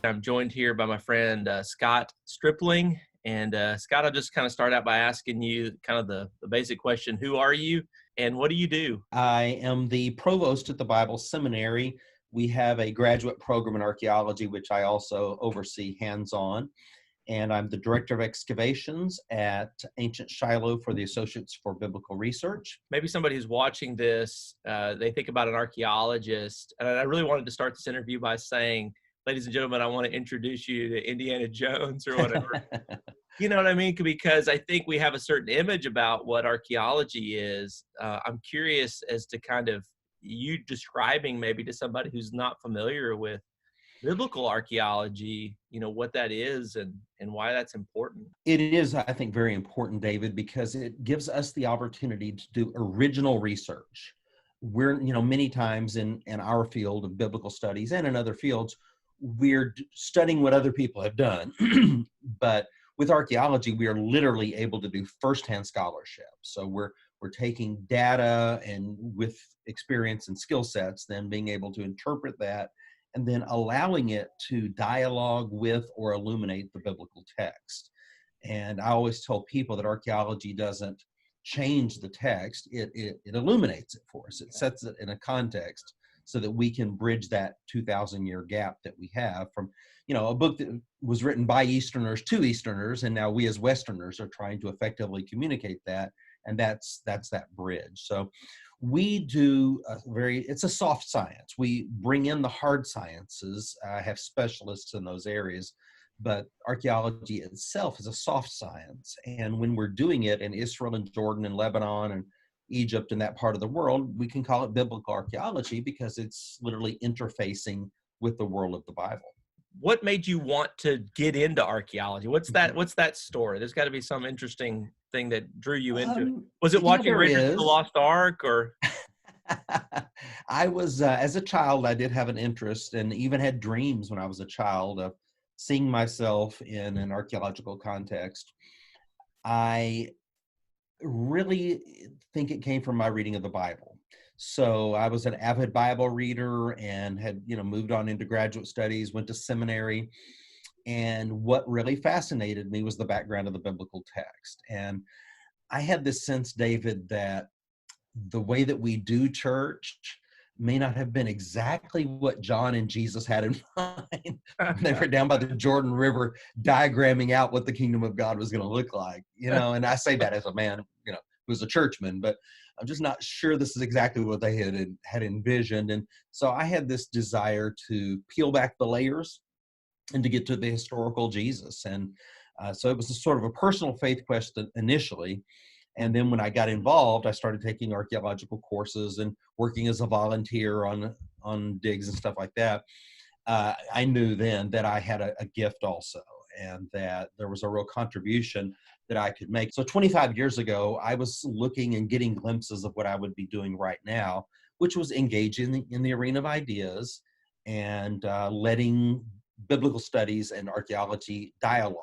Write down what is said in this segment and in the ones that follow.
I'm joined here by my friend Scott Stripling. And Scott, I'll just kind of start out by asking you kind of the basic question. Who are you and what do you do? I am the provost at the Bible Seminary. We have a graduate program in archaeology, which I also oversee hands-on. And I'm the director of excavations at Ancient Shiloh for the Associates for Biblical Research. Maybe somebody who's watching this, they think about an archaeologist. And I really wanted to start this interview by saying, ladies and gentlemen, I want to introduce you to Indiana Jones or whatever. You know what I mean? Because I think we have a certain image about what archaeology is. I'm curious as to kind of you describing maybe to somebody who's not familiar with biblical archaeology, what that is and why that's important. It is, I think, very important, David, because it gives us the opportunity to do original research. We're, many times in our field of biblical studies and in other fields, we're studying what other people have done. But with archaeology, we are literally able to do firsthand scholarship. So we're taking data and with experience and skill sets, then being able to interpret that and then allowing it to dialogue with or illuminate the biblical text. And I always tell people that archaeology doesn't change the text, it illuminates it for us. It sets it in a context so that we can bridge that 2,000-year gap that we have from, a book that was written by Easterners to Easterners, and now we as Westerners are trying to effectively communicate that, and that's that bridge. So we do it's a soft science. We bring in the hard sciences, have specialists in those areas, but archaeology itself is a soft science. And when we're doing it in Israel and Jordan and Lebanon and Egypt and that part of the world, we can call it biblical archaeology because it's literally interfacing with the world of the Bible. What made you want to get into archaeology? What's that story? There's got to be some interesting thing that drew you into it. Was it watching Raiders of the Lost Ark or? I was, as a child, I did have an interest and even had dreams when I was a child of seeing myself in an archaeological context. I really think it came from my reading of the Bible. So I was an avid Bible reader and had, moved on into graduate studies, went to seminary. And what really fascinated me was the background of the biblical text. And I had this sense, David, that the way that we do church may not have been exactly what John and Jesus had in mind. They were down by the Jordan River diagramming out what the kingdom of God was going to look like, and I say that as a man, who's a churchman, but I'm just not sure this is exactly what they had envisioned. And so I had this desire to peel back the layers and to get to the historical Jesus. And so it was a sort of a personal faith question initially. And then when I got involved, I started taking archaeological courses and working as a volunteer on digs and stuff like that. I knew then that I had a gift also, and that there was a real contribution that I could make. So 25 years ago, I was looking and getting glimpses of what I would be doing right now, which was engaging in the arena of ideas and letting biblical studies and archaeology dialogue.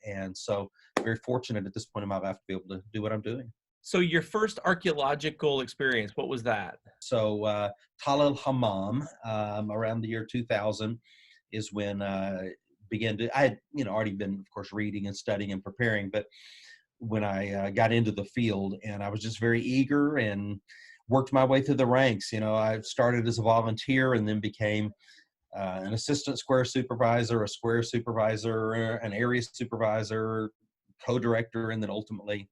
And so very fortunate at this point in my life to be able to do what I'm doing. So your first archaeological experience, what was that? So Tal el-Hammam, around the year 2000 is when I had, already been, of course, reading and studying and preparing, but when I got into the field, and I was just very eager and worked my way through the ranks. I started as a volunteer and then became an assistant square supervisor, a square supervisor, an area supervisor, co-director, and then ultimately,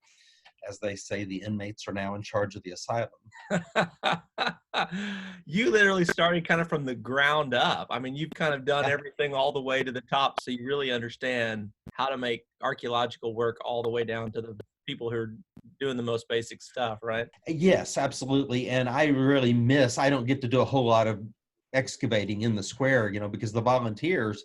as they say, the inmates are now in charge of the asylum. You literally started kind of from the ground up. I mean, you've kind of done everything all the way to the top, so you really understand how to make archaeological work all the way down to the people who are doing the most basic stuff, right? Yes, absolutely. And I don't get to do a whole lot of excavating in the square, because the volunteers,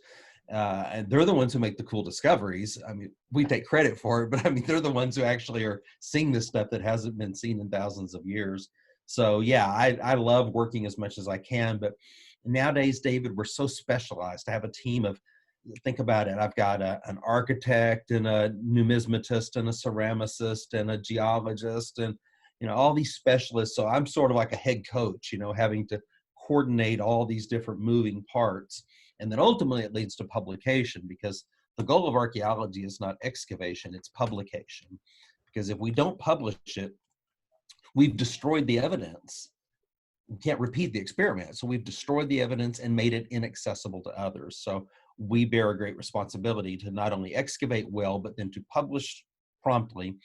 and they're the ones who make the cool discoveries. I mean, we take credit for it, but I mean, they're the ones who actually are seeing this stuff that hasn't been seen in thousands of years. So yeah, I love working as much as I can, but nowadays, David, we're so specialized to have a team of, think about it, I've got an architect and a numismatist and a ceramicist and a geologist and, all these specialists. So I'm sort of like a head coach, having to coordinate all these different moving parts. And then ultimately it leads to publication, because the goal of archaeology is not excavation, it's publication. Because if we don't publish it, we've destroyed the evidence. We can't repeat the experiment. So we've destroyed the evidence and made it inaccessible to others. So we bear a great responsibility to not only excavate well, but then to publish promptly.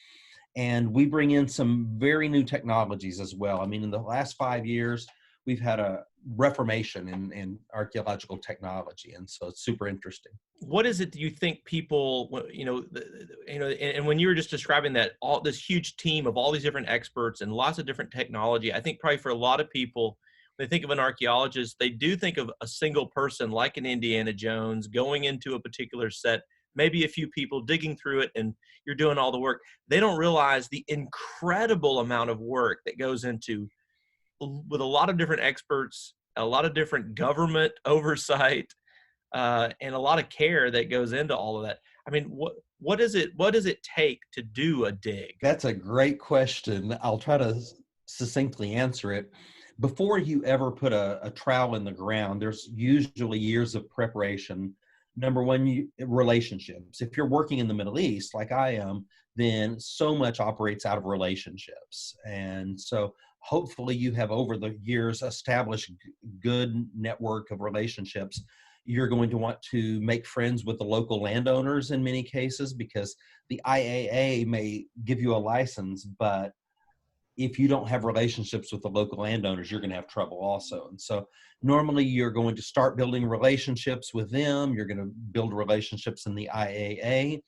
And we bring in some very new technologies as well. I mean, in the last 5 years, we've had a reformation in archaeological technology. And so it's super interesting. What is it do you think people, and when you were just describing that, all this huge team of all these different experts and lots of different technology, I think probably for a lot of people, when they think of an archaeologist, they do think of a single person like an Indiana Jones going into a particular set, maybe a few people digging through it, and you're doing all the work. They don't realize the incredible amount of work that goes into, with a lot of different experts, a lot of different government oversight, and a lot of care that goes into all of that. I mean, what does it take to do a dig? That's a great question. I'll try to succinctly answer it. Before you ever put a trowel in the ground, there's usually years of preparation. Number one, relationships. If you're working in the Middle East, like I am, then so much operates out of relationships. And so hopefully you have over the years established good network of relationships. You're going to want to make friends with the local landowners in many cases, because the IAA may give you a license, but if you don't have relationships with the local landowners, you're going to have trouble also. And so normally you're going to start building relationships with them. You're going to build relationships in the IAA.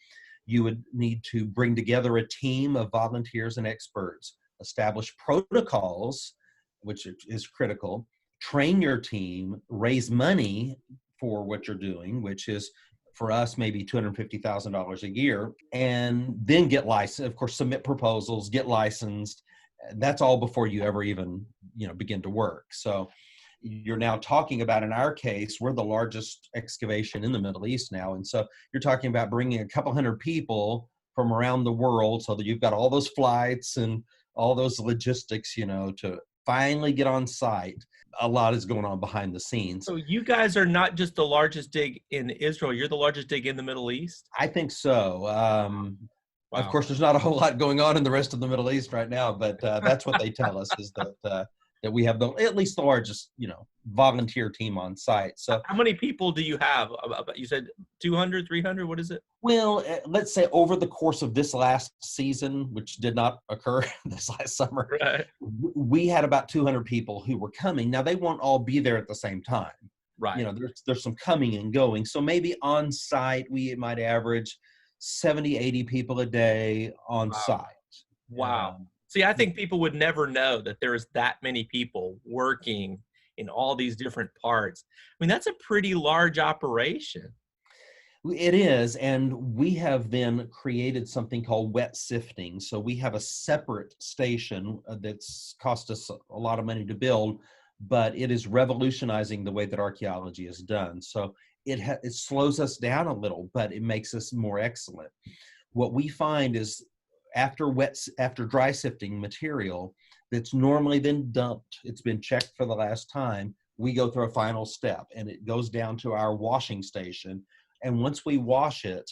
You would need to bring together a team of volunteers and experts, establish protocols, which is critical, train your team, raise money for what you're doing, which is for us maybe $250,000 a year, and then get licensed. Of course, submit proposals, get licensed. That's all before you ever even, begin to work. So you're now talking about, in our case, we're the largest excavation in the Middle East now. And so you're talking about bringing a couple hundred people from around the world, so that you've got all those flights and all those logistics, to finally get on site. A lot is going on behind the scenes. So you guys are not just the largest dig in Israel, you're the largest dig in the Middle East? I think so. Wow. Of course, there's not a whole lot going on in the rest of the Middle East right now, but that's what they tell us, is that we have at least the largest, volunteer team on site. So how many people do you have? You said 200, 300? What is it? Well, let's say over the course of this last season, which did not occur this last summer, Right. We had about 200 people who were coming. Now, they won't all be there at the same time. Right. There's some coming and going. So maybe on site, we might average 70, 80 people a day on site. Wow. See, I think people would never know that there is that many people working in all these different parts. I mean, that's a pretty large operation. It is, and we have then created something called wet sifting. So we have a separate station that's cost us a lot of money to build, but it is revolutionizing the way that archaeology is done. So it slows us down a little, but it makes us more excellent. What we find is after dry sifting material that's normally then dumped, it's been checked for the last time, we go through a final step, and it goes down to our washing station. And once we wash it,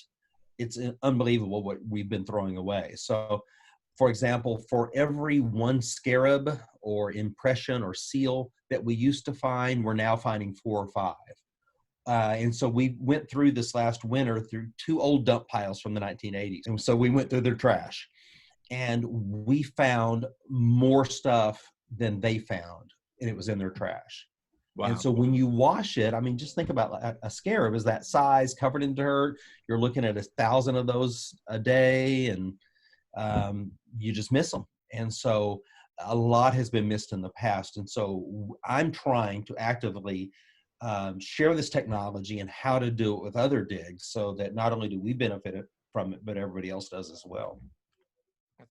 it's unbelievable what we've been throwing away. So, for example, for every one scarab or impression or seal that we used to find, we're now finding 4 or 5. And so we went through this last winter through 2 old dump piles from the 1980s. And so we went through their trash, and we found more stuff than they found, and it was in their trash. Wow. And so when you wash it, I mean, just think about a scarab is that size, covered in dirt. You're looking at 1,000 of those a day, and you just miss them. And so a lot has been missed in the past. And so I'm trying to actively share this technology and how to do it with other digs, so that not only do we benefit from it, but everybody else does as well.